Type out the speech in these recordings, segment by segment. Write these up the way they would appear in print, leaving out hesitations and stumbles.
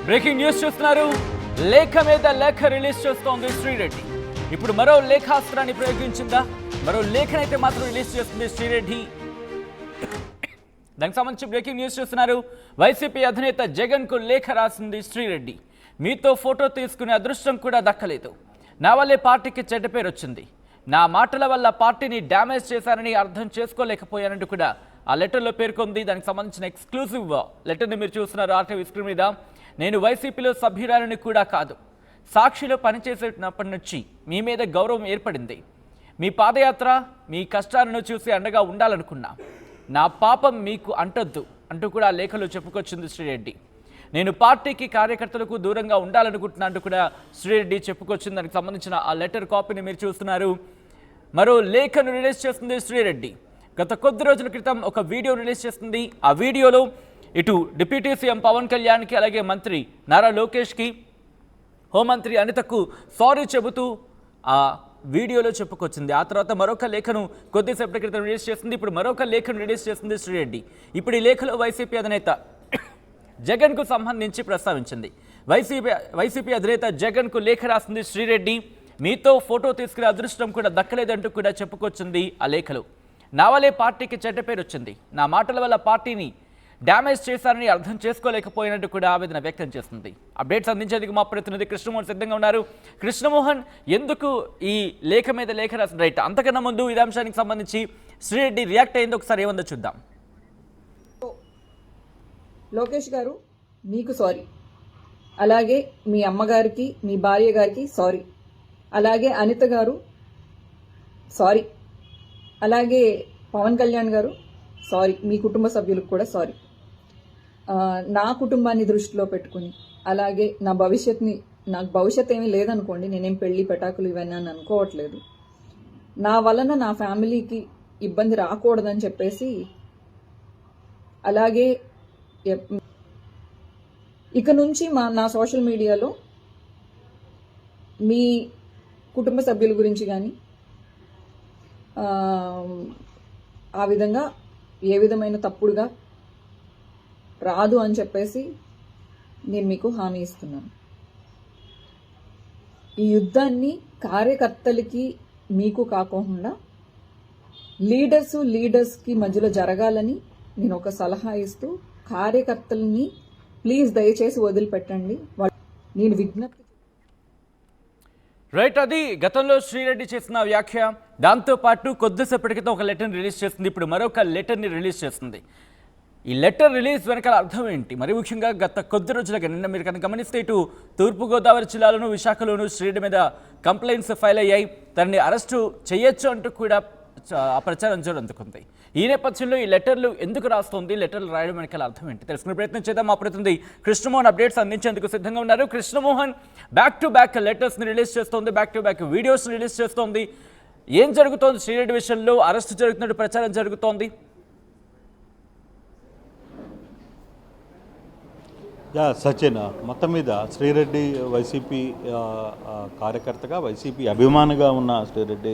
Breaking news చూస్తున్నారు. లేఖ మీద లేఖ రిలీజ్ చేస్తోంది శ్రీరెడ్డి. ఇప్పుడు మరో లేఖాస్త్రాన్ని ప్రయోగించిందా? మరో లేఖనైతే మాత్రం రిలీజ్ చేస్తుంది శ్రీరెడ్డి. దానికి సంబంధించి బ్రేకింగ్ న్యూస్ చూస్తున్నారు. వైసీపీ అధినేత జగన్ కు లేఖ రాసింది శ్రీరెడ్డి. మీతో ఫోటో తీసుకునే అదృష్టం కూడా దక్కలేదు. నా వల్లే పార్టీకి చెడ్డ పేరు వచ్చింది. నా మాటల వల్ల పార్టీని డ్యామేజ్ చేశారని అర్థం చేసుకోలేకపోయానంటూ కూడా ఆ లెటర్లో పేర్కొంది. దానికి సంబంధించిన ఎక్స్క్లూజివ్ లెటర్ని మీరు చూస్తున్నారు ఆర్టీవీ స్క్రీన్ మీద. నేను వైసీపీలో సభ్యురాలని కూడా కాదు. సాక్షిలో పనిచేసేటప్పటి నుంచి మీ మీద గౌరవం ఏర్పడింది. మీ పాదయాత్ర, మీ కష్టాలను చూసి అండగా ఉండాలనుకున్నా. నా పాపం మీకు అంటొద్దు అంటూ కూడా లేఖలో చెప్పుకొచ్చింది శ్రీరెడ్డి. నేను పార్టీకి కార్యకర్తలకు దూరంగా ఉండాలనుకుంటున్నా అంటూ కూడా శ్రీరెడ్డి చెప్పుకొచ్చింది. దానికి సంబంధించిన ఆ లెటర్ కాపీని మీరు చూస్తున్నారు. మరో లేఖను రిలీజ్ చేస్తుంది శ్రీరెడ్డి. గత కొద్ది రోజుల క్రితం ఒక వీడియో రిలీజ్ చేస్తుంది. ఆ వీడియోలో ఇటు డిప్యూటీ సీఎం పవన్ కళ్యాణ్కి, అలాగే మంత్రి నారా లోకేష్కి, హోంమంత్రి అనితకు సారీ చెబుతూ ఆ వీడియోలో చెప్పుకొచ్చింది. ఆ తర్వాత మరొక లేఖను కొద్దిసేపటి క్రితం రిలీజ్ చేస్తుంది. ఇప్పుడు మరొక లేఖను రిలీజ్ చేస్తుంది శ్రీరెడ్డి. ఇప్పుడు ఈ లేఖలో వైసీపీ అధినేత జగన్కు సంబంధించి ప్రస్తావించింది. వైసీపీ అధినేత జగన్కు లేఖ రాసింది శ్రీరెడ్డి. మీతో ఫోటో తీసుకునే అదృష్టం కూడా దక్కలేదంటూ కూడా చెప్పుకొచ్చింది ఆ లేఖలో. నా వల్లే పార్టీకి చెడ్డ పేరు వచ్చింది. నా మాటల వల్ల పార్టీని డ్యామేజ్ చేశారని అర్థం చేసుకోలేకపోయినట్టు కూడా ఆవేదన వ్యక్తం చేస్తుంది. అప్డేట్స్ అందించేందుకు మా ప్రతినిధి కృష్ణమోహన్ సిద్ధంగా ఉన్నారు. కృష్ణమోహన్, ఎందుకు ఈ లేఖ మీద లేఖ రాసిన రైట్? అంతకన్నా ముందు ఈ అంశానికి సంబంధించి శ్రీరెడ్డి రియాక్ట్ అయింది, ఒకసారి ఏమందో చూద్దాం. లోకేష్ గారు, మీకు సారీ. అలాగే మీ అమ్మగారికి, మీ భార్య గారికి సారీ. అలాగే అనిత గారు సారీ. అలాగే పవన్ కళ్యాణ్ గారు సారీ. మీ కుటుంబ సభ్యులకు కూడా సారీ. నా కుటుంబాన్ని దృష్టిలో పెట్టుకుని, అలాగే నాకు భవిష్యత్ ఏమీ లేదనుకోండి, నేనేం పెళ్లి పెటాకులు ఇవన్నీ అని అనుకోవట్లేదు. నా వలన నా ఫ్యామిలీకి ఇబ్బంది రాకూడదని చెప్పేసి, అలాగే ఇక నుంచి నా సోషల్ మీడియాలో మీ కుటుంబ సభ్యుల గురించి కానీ ఆ విధంగా ఏ విధమైన తప్పుడుగా రాదు అని చెప్పేసి నేను మీకు హామీ ఇస్తున్నాను. ఈ యుద్ధాన్ని కార్యకర్తలకి మీకు కాకుండా లీడర్స్కి మధ్యలో జరగాలని నేను ఒక సలహా ఇస్తూ, కార్యకర్తలని ప్లీజ్ దయచేసి వదిలిపెట్టండి. నేను విజ్ఞప్తి. రైట్, అది గతంలో శ్రీరెడ్డి చేసిన వ్యాఖ్య. దాంతోపాటు కొద్దిసేపటి క్రితం ఒక లెటర్ని రిలీజ్ చేస్తుంది. ఇప్పుడు మరొక లెటర్ని రిలీజ్ చేస్తుంది. ఈ లెటర్ రిలీజ్ వెనకాల అర్థం ఏంటి? మరి ముఖ్యంగా గత కొద్ది రోజులుగా, నిన్న మీరు కనుక గమనిస్తే, ఇటు తూర్పుగోదావరి జిల్లాలోను, విశాఖలోను శ్రీరెడ్డి మీద కంప్లైంట్స్ ఫైల్ అయ్యాయి. తనని అరెస్టు చేయొచ్చు అంటూ కూడా ప్రచారం అందుకుంది. ఈ నేపథ్యంలో ఈ లెటర్లు ఎందుకు రాస్తోంది? లెటర్లు రాయడం వెనకాల అర్థం ఏంటి తెలుసుకునే ప్రయత్నం చేద్దాం. మా ప్రతినిధి కృష్ణమోహన్ అప్డేట్స్ అందించేందుకు సిద్ధంగా ఉన్నారు. కృష్ణమోహన్, బ్యాక్ టు బ్యాక్ లెటర్స్ని రిలీజ్ చేస్తోంది, బ్యాక్ టు బ్యాక్ వీడియోస్ని రిలీజ్ చేస్తోంది. ఏం జరుగుతోంది శ్రీరెడ్డి విషయంలో? అరెస్టు జరుగుతున్నట్టు ప్రచారం జరుగుతోంది. సచిన్, మొత్తం మీద శ్రీరెడ్డి వైసీపీ కార్యకర్తగా, వైసీపీ అభిమానిగా ఉన్న శ్రీరెడ్డి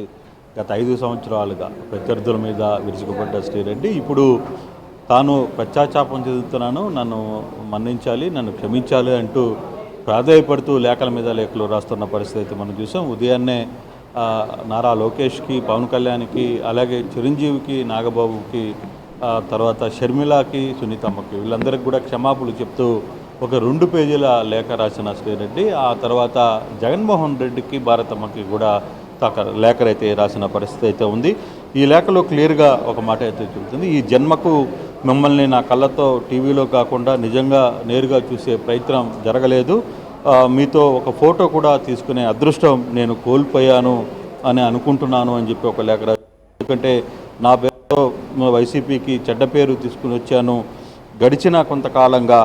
గత 5 సంవత్సరాలుగా ప్రత్యర్థుల మీద విరుచుకుపడ్డ శ్రీరెడ్డి ఇప్పుడు తాను పశ్చాత్తాపం చెందుతున్నాను, నన్ను మన్నించాలి, నన్ను క్షమించాలి అంటూ ప్రాధేయపడుతూ లేఖల మీద లేఖలు రాస్తున్న పరిస్థితి మనం చూసాం. ఉదయాన్నే నారా లోకేష్కి, పవన్ కళ్యాణ్కి, అలాగే చిరంజీవికి, నాగబాబుకి, తర్వాత షర్మిలాకి, సునీతమ్మకి, వీళ్ళందరికీ కూడా క్షమాపణలు చెప్తూ ఒక 2 పేజీల లేఖ రాసిన శ్రీరెడ్డి ఆ తర్వాత జగన్మోహన్ రెడ్డికి, భారతమ్మకి కూడా లేఖ అయితే రాసిన పరిస్థితి అయితే ఉంది. ఈ లేఖలో క్లియర్గా ఒక మాట అయితే చెబుతుంది. ఈ జన్మకు మిమ్మల్ని నా కళ్ళతో టీవీలో కాకుండా నిజంగా నేరుగా చూసే ప్రయత్నం జరగలేదు. మీతో ఒక ఫోటో కూడా తీసుకునే అదృష్టం నేను కోల్పోయాను అని అనుకుంటున్నాను అని చెప్పి ఒక లేఖ రాశారు. ఎందుకంటే నా పేరుతో వైసీపీకి చెడ్డ పేరు తీసుకుని వచ్చాను. గడిచిన కొంతకాలంగా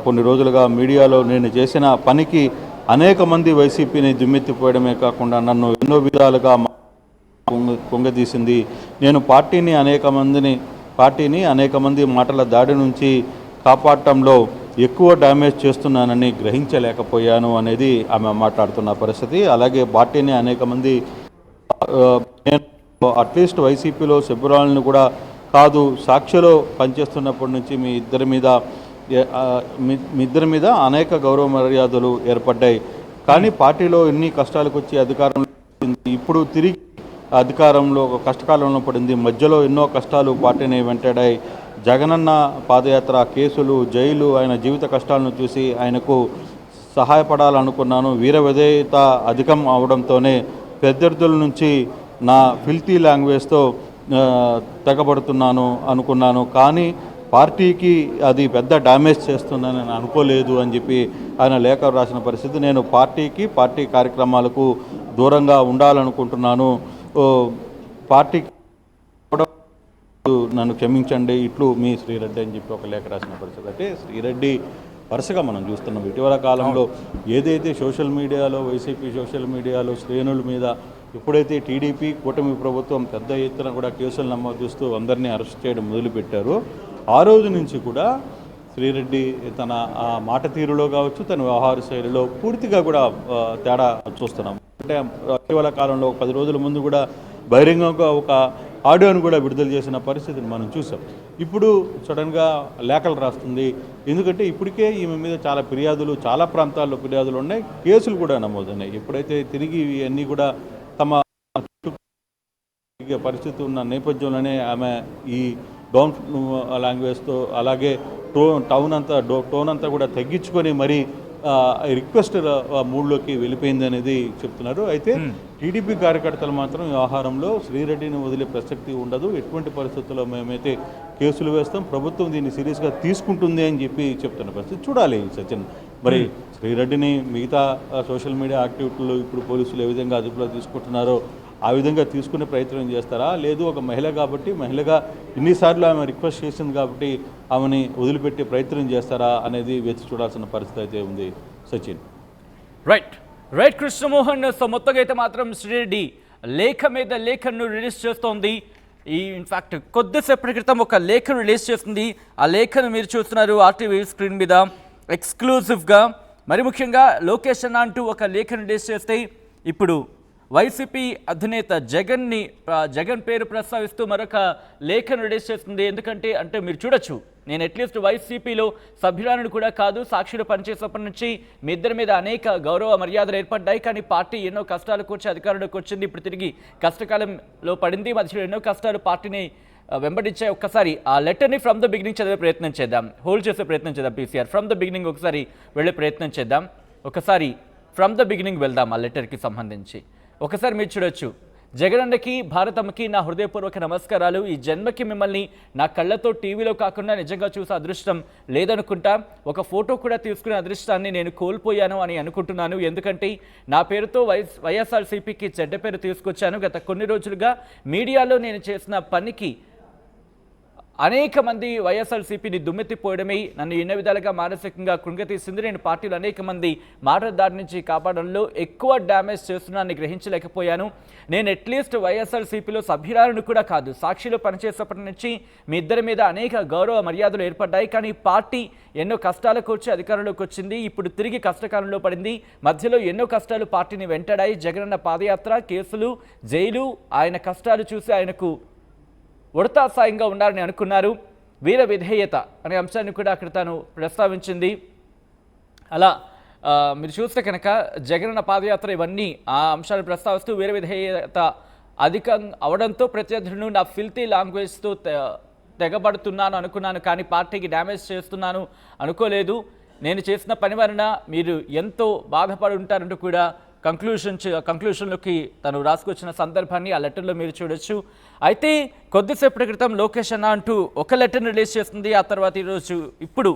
కొన్ని రోజులుగా మీడియాలో నేను చేసిన పనికి అనేక మంది వైసీపీని దుమ్మెత్తిపోయడమే కాకుండా నన్ను ఎన్నో విధాలుగా పొంగదీసింది. నేను పార్టీని అనేక మంది మాటల దాడి నుంచి కాపాడటంలో ఎక్కువ డ్యామేజ్ చేస్తున్నానని గ్రహించలేకపోయాను అనేది ఆమె మాట్లాడుతున్న పరిస్థితి. అలాగే పార్టీని అనేక మంది, నేను అట్లీస్ట్ వైసీపీలో సభ్యురాలను కూడా కాదు, సాక్షిలో పనిచేస్తున్నప్పటి నుంచి మీ ఇద్దరి మీద మీ ఇద్దరి మీద అనేక గౌరవ మర్యాదలు ఏర్పడ్డాయి. కానీ పార్టీలో ఎన్ని కష్టాలకు వచ్చి అధికారంలో ఇప్పుడు తిరిగి అధికారంలో ఒక కష్టకాలంలో పడింది. మధ్యలో ఎన్నో కష్టాలు పార్టీని వెంటాడాయి. జగనన్న పాదయాత్ర, కేసులు, జైలు, ఆయన జీవిత కష్టాలను చూసి ఆయనకు సహాయపడాలనుకున్నాను. వీర విధేయత అధికం అవడంతోనే ప్రత్యర్థుల నుంచి నా ఫిల్తీ లాంగ్వేజ్తో తెగబడుతున్నాను అనుకున్నాను. కానీ పార్టీకి అది పెద్ద డ్యామేజ్ చేస్తుందని నేను అనుకోలేదు అని చెప్పి ఆయన లేఖ రాసిన పరిస్థితి. నేను పార్టీ కార్యక్రమాలకు దూరంగా ఉండాలనుకుంటున్నాను. పార్టీ నన్ను క్షమించండి, ఇట్లు మీ శ్రీరెడ్డి అని చెప్పి ఒక లేఖ రాసిన పరిస్థితి. అంటే శ్రీరెడ్డి వరుసగా మనం చూస్తున్నాం ఇటీవల కాలంలో ఏదైతే సోషల్ మీడియాలో వైసీపీ సోషల్ మీడియాలో శ్రేణుల మీద ఎప్పుడైతే టీడీపీ కూటమి ప్రభుత్వం పెద్ద ఎత్తున కూడా కేసులు నమోదు చేస్తూ అందరినీ అరెస్ట్ చేయడం మొదలుపెట్టారో ఆ రోజు నుంచి కూడా శ్రీరెడ్డి తన మాట తీరులో కావచ్చు, తన వ్యవహార శైలిలో పూర్తిగా కూడా తేడా చూస్తున్నాం. అంటే ఇటీవల కాలంలో ఒక 10 రోజుల ముందు కూడా బహిరంగంగా ఒక ఆడియోను కూడా విడుదల చేసిన పరిస్థితిని మనం చూసాం. ఇప్పుడు సడన్గా లేఖలు రాస్తుంది. ఎందుకంటే ఇప్పటికే ఈమె మీద చాలా ప్రాంతాల్లో ఫిర్యాదులు ఉన్నాయి, కేసులు కూడా నమోదున్నాయి. ఎప్పుడైతే తిరిగి ఇవన్నీ కూడా తమ పరిస్థితి ఉన్న నేపథ్యంలోనే ఆమె ఈ డౌన్ లాంగ్వేజ్తో అలాగే టోన్ అంతా కూడా తగ్గించుకొని మరి రిక్వెస్ట్ మూడ్లోకి వెళ్ళిపోయింది అనేది చెప్తున్నారు. అయితే టీడీపీ కార్యకర్తలు మాత్రం వ్యవహారంలో శ్రీరెడ్డిని వదిలే ప్రసక్తి ఉండదు, ఎటువంటి పరిస్థితుల్లో మేమైతే కేసులు వేస్తాం, ప్రభుత్వం దీన్ని సీరియస్గా తీసుకుంటుంది అని చెప్పి చెప్తున్న పరిస్థితి. చూడాలి సచిన్, మరి శ్రీరెడ్డిని మిగతా సోషల్ మీడియా యాక్టివిటీలు ఇప్పుడు పోలీసులు ఏ విధంగా అదుపులో తీసుకుంటున్నారో ఆ విధంగా తీసుకునే ప్రయత్నం చేస్తారా, లేదు ఒక మహిళ కాబట్టి మహిళగా ఇన్నిసార్లు ఆమె రిక్వెస్ట్ చేసింది కాబట్టి ఆమెని వదిలిపెట్టే ప్రయత్నం చేస్తారా అనేది వేచి చూడాల్సిన పరిస్థితి అయితే ఉంది సచిన్. రైట్ కృష్ణమోహన్. సో మొత్తంగా అయితే మాత్రం శ్రీరెడ్డి లేఖ మీద లేఖను రిలీజ్ చేస్తోంది. ఇన్ఫ్యాక్ట్ కొద్దిసేపటి క్రితం ఒక లేఖను రిలీజ్ చేస్తుంది. ఆ లేఖను మీరు చూస్తున్నారు ఆర్టీవీ స్క్రీన్ మీద ఎక్స్క్లూజివ్గా. మరి ముఖ్యంగా లోకేష్ అన్న అంటూ ఒక లేఖను రిలీజ్ చేస్తే ఇప్పుడు వైసీపీ అధినేత జగన్ పేరు ప్రస్తావిస్తూ మరొక లేఖను రిలీజ్ చేస్తుంది. ఎందుకంటే మీరు చూడొచ్చు, నేను అట్లీస్ట్ వైసీపీలో సభ్యురాలను కూడా కాదు, సాక్షిలో పనిచేసేప్పటి నుంచి మీ ఇద్దరి మీద అనేక గౌరవ మర్యాదలు ఏర్పడ్డాయి. కానీ పార్టీ ఎన్నో కష్టాలకు వచ్చి అధికారంలోకి వచ్చింది, ఇప్పుడు తిరిగి కష్టకాలంలో పడింది. మధ్యలో ఎన్నో కష్టాలు పార్టీని వెంబడించాయి. ఒక్కసారి ఆ లెటర్ని ఫ్రమ్ ద బిగినింగ్ చదివే ప్రయత్నం చేద్దాం, హోల్డ్ చేసే ప్రయత్నం చేద్దాం. పీసీఆర్ ఫ్రమ్ ద బిగినింగ్ ఒకసారి వెళ్ళే ప్రయత్నం చేద్దాం. ఒకసారి ఫ్రమ్ ద బిగినింగ్ వెళ్దాం ఆ లెటర్కి సంబంధించి. ఒకసారి మీరు చూడొచ్చు, జగనన్నకి భారతమ్మకి నా హృదయపూర్వక నమస్కారాలు. ఈ జన్మకి మిమ్మల్ని నా కళ్ళతో టీవీలో కాకుండా నిజంగా చూసే అదృష్టం లేదనుకుంటా. ఒక ఫోటో కూడా తీసుకునే అదృష్టాన్ని నేను కోల్పోయాను అని అనుకుంటున్నాను. ఎందుకంటే నా పేరుతో వైఎస్ఆర్సీపీకి చెడ్డ పేరు తీసుకొచ్చాను. గత కొన్ని రోజులుగా మీడియాలో నేను చేసిన పనికి అనేక మంది వైఎస్ఆర్సీపీని దుమ్మెత్తిపోయడమే నన్ను ఎన్నో విధాలుగా మానసికంగా కృంగతీసింది. నేను పార్టీలో అనేక మంది మాటల దాడి నుంచి కాపాడంలో ఎక్కువ డ్యామేజ్ చేస్తున్నానని గ్రహించలేకపోయాను. నేను అట్లీస్ట్ వైఎస్ఆర్సీపీలో సభ్యురాలను కూడా కాదు, సాక్షిలో పనిచేసేప్పటి నుంచి మీ ఇద్దరి మీద అనేక గౌరవ మర్యాదలు ఏర్పడ్డాయి. కానీ పార్టీ ఎన్నో కష్టాలకు వచ్చి అధికారంలోకి వచ్చింది, ఇప్పుడు తిరిగి కష్టకాలంలో పడింది. మధ్యలో ఎన్నో కష్టాలు పార్టీని వెంటాడాయి. జగనన్న పాదయాత్ర, కేసులు, జైలు, ఆయన కష్టాలు చూసి ఆయనకు ఉడతా సాయంగా ఉన్నారని అనుకున్నారు. వీర విధేయత అనే అంశాన్ని కూడా అక్కడ తాను ప్రస్తావించింది. అలా మీరు చూస్తే కనుక జగనన్న పాదయాత్ర ఇవన్నీ ఆ అంశాలను ప్రస్తావిస్తూ వీర విధేయత అధికం అవడంతో ప్రత్యర్థులను నా ఫిల్తీ లాంగ్వేజ్తో తెగబడుతున్నాను అనుకున్నాను. కానీ పార్టీకి డ్యామేజ్ చేస్తున్నాను అనుకోలేదు. నేను చేసిన పని వలన మీరు ఎంతో బాధపడి ఉంటారంటూ కూడా కంక్లూషన్లోకి తను రాసుకొచ్చిన సందర్భాన్ని ఆ లెటర్లో మీరు చూడొచ్చు. అయితే కొద్దిసేపటి క్రితం లోకేష్ అన్న అంటూ ఒక లెటర్ని రిలీజ్ చేస్తుంది. ఆ తర్వాత ఈరోజు ఇప్పుడు